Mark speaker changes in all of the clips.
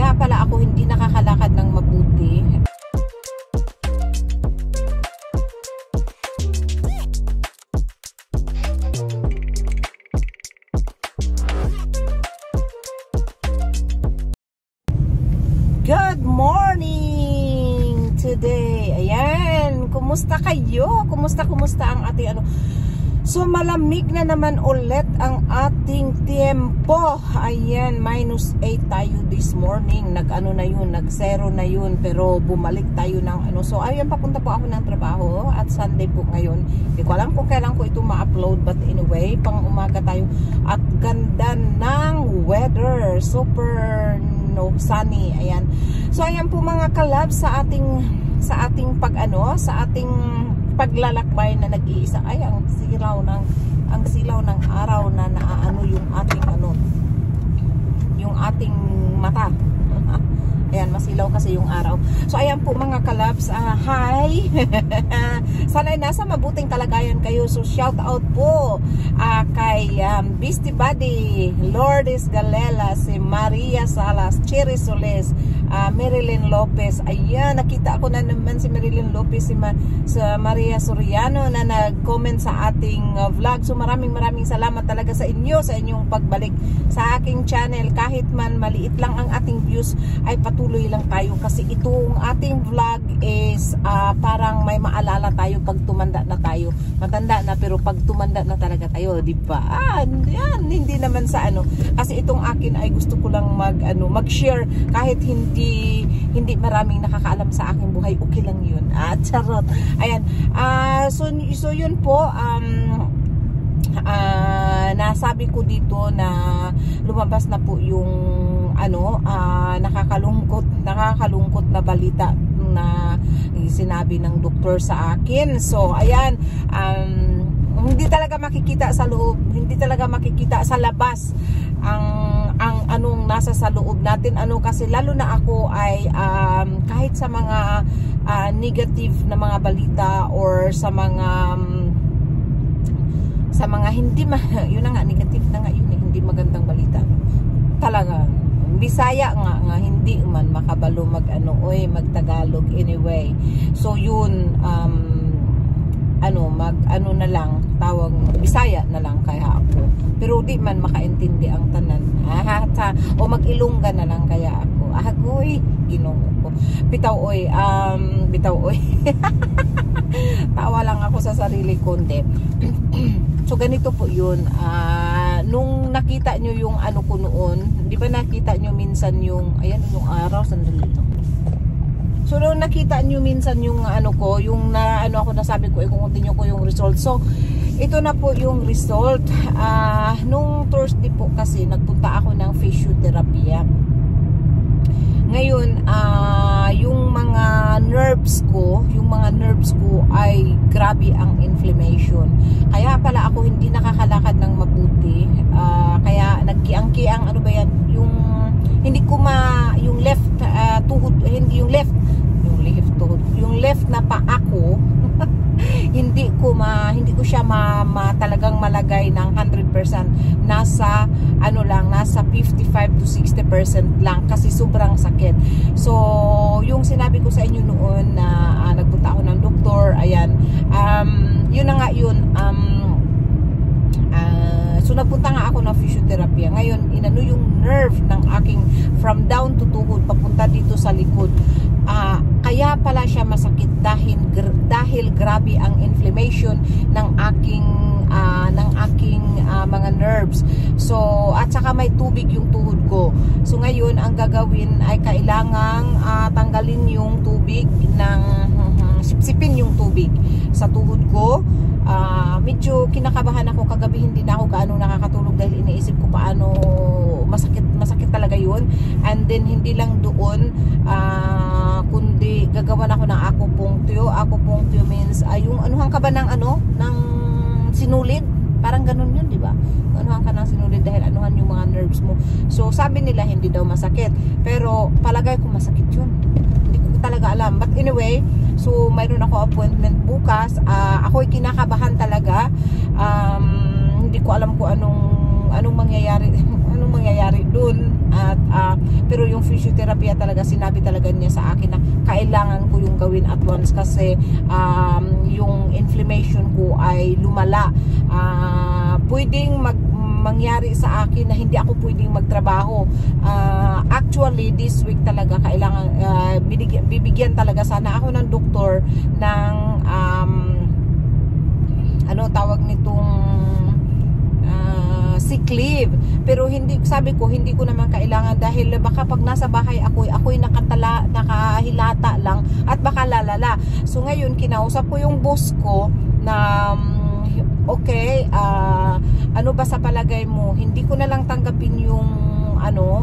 Speaker 1: Kaya pala ako hindi nakakalakad ng mabuti. Good morning today. Ayan, kumusta kayo? Kumusta ang ating ano? So malamig na naman ulit ang ating tiempo. Ayan, -8 tayo this morning. Nag-ano na yun, nag-0 na yun. Pero bumalik tayo ng ano. So ayan, papunta po ako ng trabaho. At Sunday po ngayon. Hindi ko alam kung kailan ko ito ma-upload. But anyway, pang umaga tayo. At ganda ng weather. Super sunny. Ayan. So ayan po mga kalab sa ating paglalakbay na nag-iisa. Ay, ang silaw ng araw na naaano yung ating mata. Ayan, masilaw kasi yung araw. So ayan po mga kalabs, hi. Sana'y nasa mabuting kalagayan kayo. So shout out po kay Beastie Buddy, Lourdes Galela, si Maria Salas, Cherry Soles, Marilyn Lopez. Ayan, nakita ako na naman si Marilyn Lopez, si Maria Soriano na nag-comment sa ating vlog. So maraming salamat talaga sa inyo, sa inyong pagbalik sa aking channel. Kahit man maliit lang ang ating views, ay patuloy lang tayo kasi itong ating vlog is parang may maalala tayo pag tumanda na tayo. Matanda na pero pag tumanda na talaga tayo, di ba? Yan, hindi naman sa ano. Kasi itong akin ay gusto ko lang mag-share kahit hindi maraming nakakaalam sa aking buhay, okay lang yun. Charot. Ayan. So yun po, nasabi ko dito na lumabas na po yung nakakalungkot na balita na sinabi ng doktor sa akin. So ayan, hindi talaga makikita sa loob, hindi talaga makikita sa labas ang anong nasa sa loob natin, kasi lalo na ako ay kahit sa mga negative na mga balita or sa mga hindi yun na nga, negative na nga yun, hindi magandang balita talaga. Bisaya nga hindi man makabalo magtagalog anyway. So yun, na lang tawag Bisaya na lang kaya ako. Pero di man makaintindi ang tanan. O mag-Ilongga na lang kaya ako. Agoy, Ginoo ko. Bitaw oy. Tawa lang ako sa sarili ko, hindi. So ganito po yun. Nung nakita nyo yung ano ko noon, di ba nakita nyo minsan yung, ayan yung araw, sandali ito. So nung nakita nyo minsan yung ano ko, yung ako nasabi ko, i-continue ko yung result. So ito na po yung result. Nung Thursday po kasi nagpunta ako ng physiotherapy. Ngayon, yung mga nerves ko ay grabe ang inflammation. Kaya pala ako hindi nakakalakad ng mabuti. Kaya nagkiang-kiang, ano ba yan? Yung left tuhod, hindi yung left tuhod, yung left na paa ko, hindi ko siya talagang malagay ng 100%. Nasa 55 to 60% lang kasi sobrang sakit. So yung sinabi ko sa inyo noon na nagpunta ako ng doktor, ayan, yun na nga yun. So nagpunta nga ako ng physiotherapy. Ngayon inano yung nerve ng aking from down to tuhod papunta dito sa likod. Kaya pala siya masakit dahil grabe ang inflammation ng aking mga nerves. So at saka may tubig yung tuhod ko. So ngayon ang gagawin ay kailangang tanggalin yung tubig sipsipin yung tubig sa tuhod ko. Medyo kinakabahan ako kagabi, hindi na ako gaano nakakatulog dahil iniisip ko paano masakit talaga yun. And then hindi lang doon, kundi gagawan ako ng acupuncture. Acupuncture means yung anuhan ka ba ng sinulid? Parang ganun yun, di ba? Anuhan ka ng sinulid dahil anuhan yung mga nerves mo. So sabi nila hindi daw masakit, pero palagay ko masakit yun. Hindi ko talaga alam. But anyway, so mayroon ako appointment bukas. Ako'y kinakabahan talaga. Hindi ko alam kung anong mangyayari dun. At pero yung physiotherapy talaga, sinabi talaga niya sa akin na kailangan ko yung gawin at once kasi yung inflammation ko ay lumala. Pwedeng mangyari sa akin na hindi ako pwedeng magtrabaho. Actually this week talaga kailangan bibigyan talaga sana ako ng doktor ng ano tawag nitong sick leave, pero hindi, sabi ko hindi ko naman kailangan dahil baka pag nasa bahay ako'y nakahilata lang at baka lalala. So ngayon kinausap ko yung boss ko na okay, ano ba sa palagay mo, hindi ko na lang tanggapin yung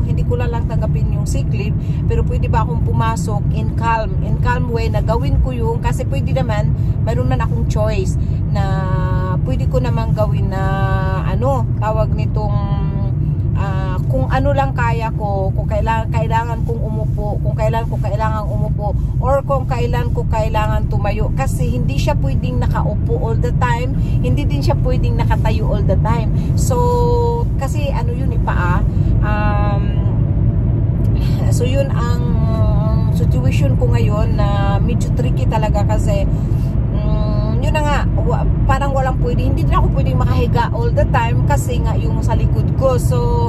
Speaker 1: hindi ko na lang tanggapin yung sick leave, pero pwede ba akong pumasok in calm way na gawin ko yung, kasi pwede naman, mayroon na akong choice na pwede ko naman gawin na tawag nitong kung ano lang kaya ko, kung kailangan kong umupo, kung kailan ko kailangan umupo, or kung kailan ko kailangan tumayo, kasi hindi siya pwedeng nakaupo all the time, hindi din siya pwedeng nakatayo all the time. So kasi yun paa. So yun ang situation ko ngayon na medyo tricky talaga kasi yun na nga, parang walang pwede, hindi din ako pwedeng makahiga all the time kasi nga yung sa likod ko. So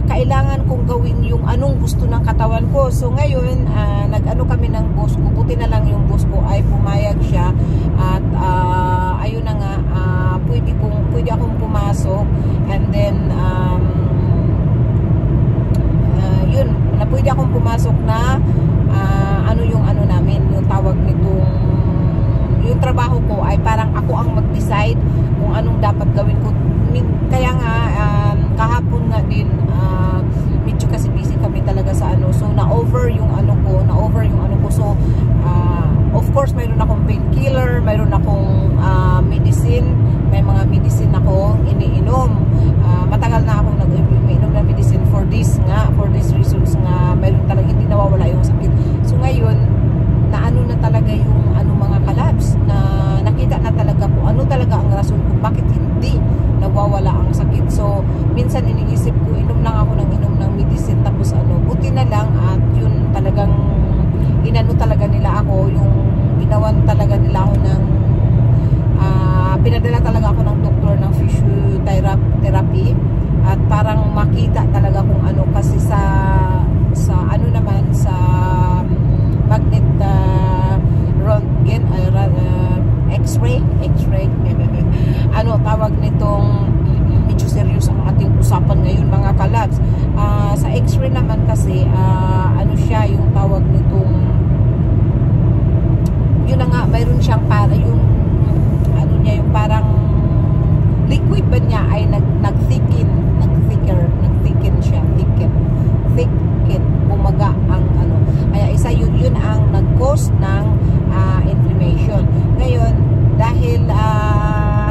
Speaker 1: kailangan kong gawin yung anong gusto ng katawan ko. So ngayon nag-ano kami ng boss ko, buti na lang yung boss ko ay pumayag siya at ayun na nga, pwede akong pumasok, and then yun, na pwede akong pumasok na yung namin, yung tawag nitong yung trabaho ko ay parang ako ang mag-decide kung anong dapat gawin ko. Kaya nga kahapon nga din medyo kasi busy kami talaga sa so na-over yung ko, so of course mayroon akong painkiller, mayroon akong medicine, may mga medicine ako iniinom. Matagal na akong nag-inom ng medicine for these reasons nga mayroon talaga hindi nawawala yung sakit. So ngayon na talaga yung mga kalabs, na nakita na talaga kung ano talaga ang rason kung bakit hindi nawawala ang sakit. So minsan iniisip ko, inom lang ako ng medicine, tapos buti na lang at yun talagang talaga nila ako, yung ginawan talaga nila ako ng pinadala talaga ako ng doktor ng physiotherapy at parang makita talaga kung kasi sa naman sa magnet röntgen, x-ray tawag nitong, medyo serious ang ating usapan ngayon mga kalabs. Sa x-ray naman kasi siya yung tawag nitong, yun na nga, mayroon siyang para yung yung parang liquid ba niya ay nag-thicken siya, bumaga ang kaya isa yun ang nag-cause ng inflammation. Ngayon dahil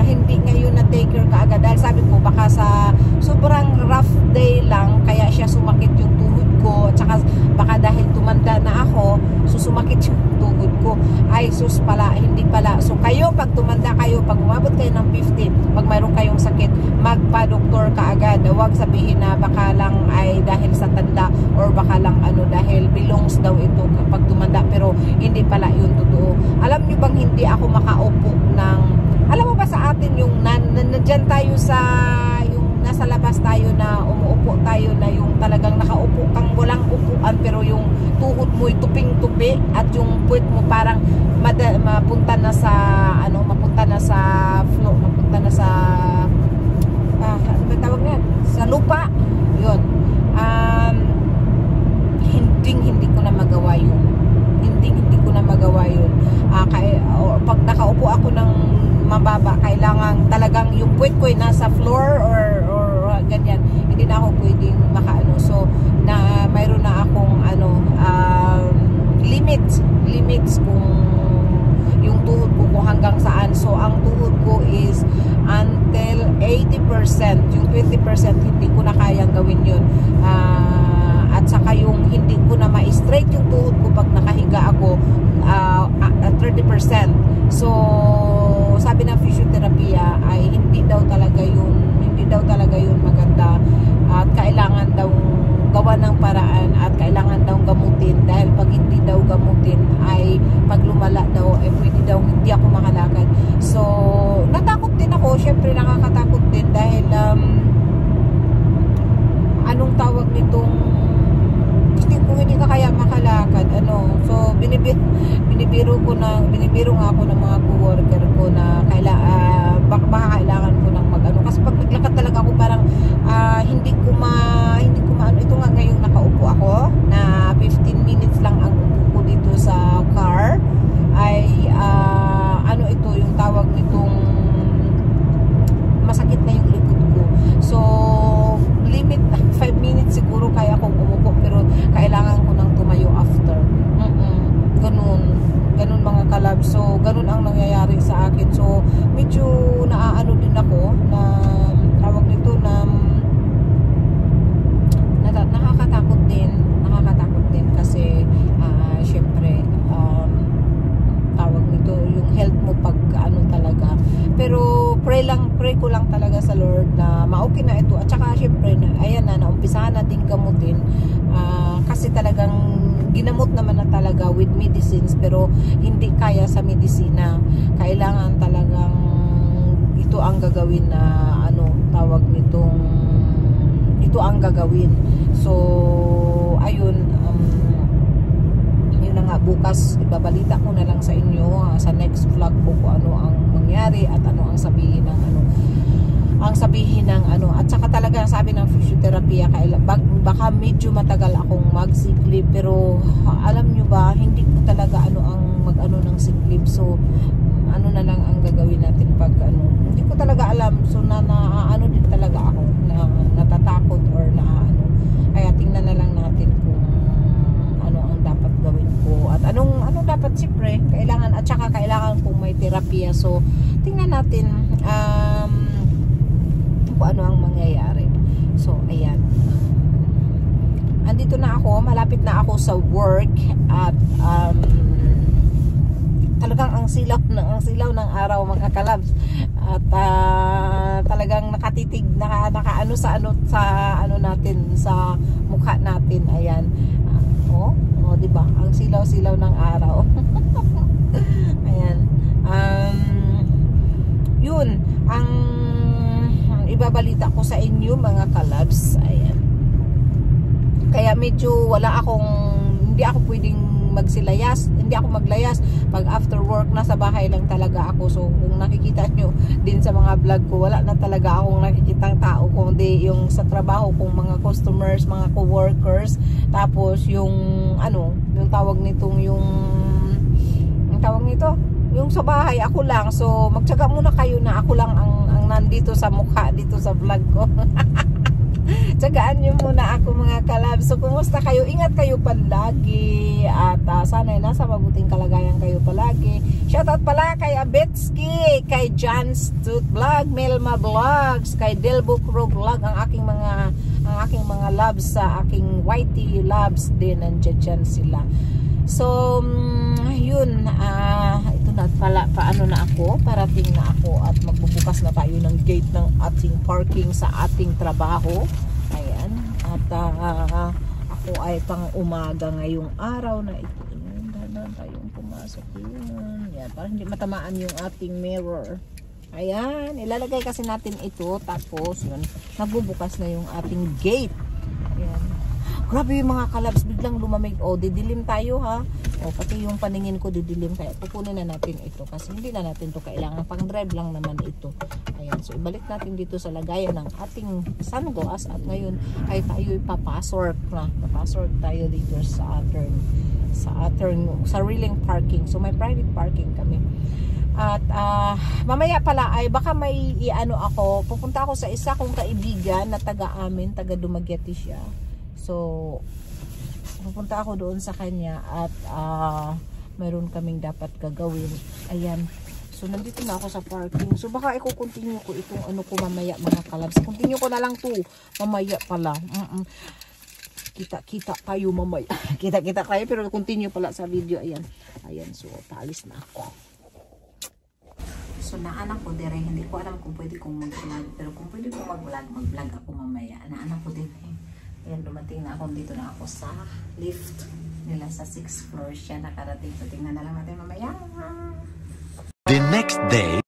Speaker 1: hindi ngayon na take care kaagad, dahil sabi ko baka sa sobrang rough day lang kaya siya sumakit yung tuhod ko, at saka baka dahil tumanda na ako so sumakit yung tuhod ko. Ay sus pala, hindi pala. So kayo pag tumanda kayo, pag umabot kayo ng 50, pag mayroon kayong sakit, magpa-doktor kaagad. Huwag sabihin na baka lang ay dahil sa tanda or baka lang dahil belongs daw ito kapag tumanda, pero hindi pala yun totoo. Alam nyo bang hindi ako makaupo ng, alam mo ba sa atin yung nandyan tayo sa yung nasa labas tayo na umuupo tayo na yung talagang nakaupo kang walang upuan pero yung tuhod mo'y tuping-tupi at yung puwet mo parang mapunta na sa floor, mapunta na sa ano ba tawag niyan? Sa lupa. Yun. Hindi ko na magawa yun. Hindi ko na magawa yun. Pag nakaupo ako ng mababa, kailangan talagang yung puwet ko ay nasa floor or ganyan, hindi na ako pwedeng so na mayroon na akong limits kung yung tuhod ko kung hanggang saan. So ang tuhod ko is until 80%, yung 20% hindi ko na kayang gawin yun. At saka yung hindi ko na ma-straight yung tuhod ko pag nakahiga ako 30%. So sabi ng physiotherapy ay hindi daw talaga yun maganda at kailangan daw gawa ng paraan at kailangan daw gamutin dahil pag hindi daw gamutin ay pag lumala daw ay pwede daw hindi ako makalakad. So natakot din ako, syempre nakakatakot din dahil anong tawag nitong kung hindi ka kaya makalakad, so binibiro nga ako ng mga co-worker ko na baka kailangan ko ng kasi pag naglakad talaga ako parang hindi ko maano. Ito nga ngayong nakaupo ako na 15 minutes lang ang upo ko dito sa car ay ito yung tawag nitong masakit na yung likod ko. So limit 5 minutes siguro kaya akong umupo pero kailangan ko nang tumayo after. Ganun mga kalab. So ganun ang nangyayari sa akin. So medyo naaano din ako na tawag nito na nakakatakot din kasi syempre tawag nito yung health mo pag talaga. Pero pray ko lang talaga sa Lord na ma-okay na ito. At saka syempre naumpisahan natin gamutin kasi talagang ginamot naman na talaga with medicines pero hindi kaya sa medisina. Kailangan talagang ito ang gagawin na tawag nitong ito ang gagawin. So ayun, yun na nga, bukas ibabalita ko na lang sa inyo sa next vlog ko kung ano ang mangyari at ano ang sabihin ng at saka talaga sabi ng physiotherapy baka medyo matagal akong mag-sick leave pero alam nyo ba hindi ko talaga ang mag-ano ng sick leave. So na lang ang gagawin natin pag hindi ko talaga alam. So naano din talaga ako na natatakot or kaya tingnan na lang natin kung ano ang dapat gawin ko at anong dapat siyempre kailangan at saka kailangan kung may terapiya. So tingnan natin kung ano ang mangyayari. So ayan, andito na ako, malapit na ako sa work at talagang ang silaw ng araw mga kalabs at talagang nakatitig nakaano sa natin sa mukha natin. Ayan, di ba ang silaw ng araw. Ayan, yun ang ibabalita ko sa inyo mga kalabs. Ayan, kaya medyo hindi ako pwedeng hindi ako maglayas pag after work na sa bahay lang talaga ako. So kung nakikita nyo din sa mga vlog ko, wala na talaga akong nakikitang tao kundi yung sa trabaho kong mga customers, mga co-workers, tapos yung tawag nitong yung sa bahay ako lang. So magtiyaga muna kayo na ako lang ang nandito sa mukha dito sa vlog ko. Tsagaan nyo muna ako mga kalab. So kumusta kayo? Ingat kayo palagi at sana'y nasa mabuting kalagayan kayo palagi. Shoutout pala kay Abetsky, kay John's Tooth Vlog, Melma Vlogs, kay Delbo Crow Vlog, ang aking mga loves sa aking YT loves din, nandiyan sila. So yun, ito na pala, paano na ako, parating na ako at magbubukas na tayo ng gate ng ating parking sa ating trabaho. Ayan, at ako ay pang umaga ngayong araw na ito. Dahan tayong pumasok yun. Yan, para hindi matamaan yung ating mirror. Ayan, ilalagay kasi natin ito, tapos yun, nagbubukas na yung ating gate. Ayan. Grabe yung mga kalabs, biglang lumamig. Didilim tayo ha. Pati yung paningin ko didilim. Kaya pupunin na natin ito kasi hindi na natin to kailangan. Pang drive lang naman ito. Ayan, so ibalik natin dito sa lagayan ng ating sunglass. At ngayon ay tayo ipapasort na. Papasort tayo dito sa sariling parking. So may private parking kami. At mamaya pala ay baka may pupunta ako sa isa kong kaibigan na taga-amin, taga Dumaguete siya. So pupunta ako doon sa kanya at mayroon kaming dapat gagawin. Ayan. So nandito na ako sa parking. So baka i-continue ko itong ko mamaya mga kalabs. Continue ko na lang to mamaya pala. Kita tayo mamaya. Kita tayo pero continue pala sa video. Ayan. Ayan. So paalis na ako. So naanak ko dire, hindi ko alam kung pwede kong mag-vlog, pero kung pwede kong mag-vlog ako mamaya. Naanak ko din Ayan, dumating na ako. Dito na ako sa lift nila sa 6th floor siya nakarating. So, tingnan na lang natin mamaya.
Speaker 2: The next day.